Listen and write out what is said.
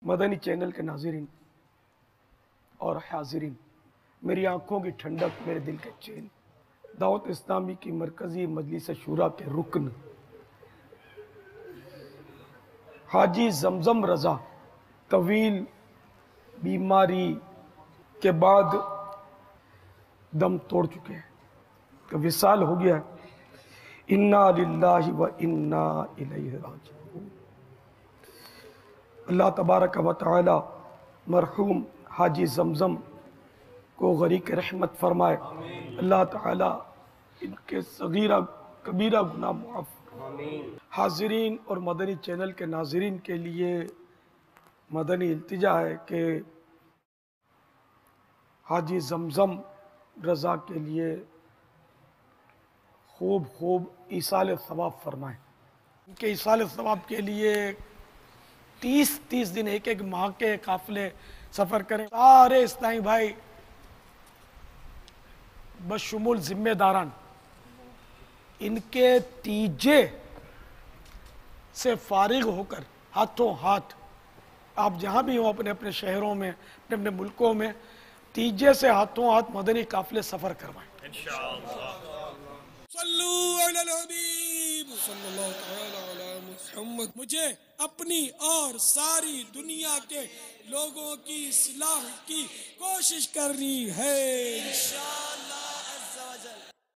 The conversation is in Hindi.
मदनी चैनल के नाज़रीन और हाज़रीन, मेरी आंखों की ठंडक, मेरे दिल के चैन, दावत इस्लामी की मरकज़ी मजलिस शूरा के रुकन हाजी जमजम रज़ा तवील बीमारी के बाद दम तोड़ चुके हैं, तो विसाल हो गया। इन्ना लिल्लाहि व इन्ना इलैहि राजिऊन। अल्लाह तबारक व तआला मरहूम हाजी जमजम को गरीक रहमत फरमाए। अल्लाह ताला इनके सगीरा कबीरा गुनाह मुआफ़। हाज़रीन और मदनी चैनल के नाज़रीन के लिए मदनी इल्तिजा है कि हाजी जमजम रज़ा के लिए खूब खूब ईसाल सवाब फरमाएँ। उनके ईसाल सवाब के लिए 30-30 दिन एक एक माह के काफिले सफ़र करें। सारे इस्लामी भाई बशुमुल जिम्मेदारान इनके तीजे से फारिग होकर हाथों हाथ, आप जहाँ भी हो अपने अपने शहरों में, अपने अपने मुल्कों में, तीजे से हाथों हाथ मदनी काफिले सफ़र करवाएं। मुझे अपनी और सारी दुनिया के लोगों की इस्लाह की कोशिश करनी है।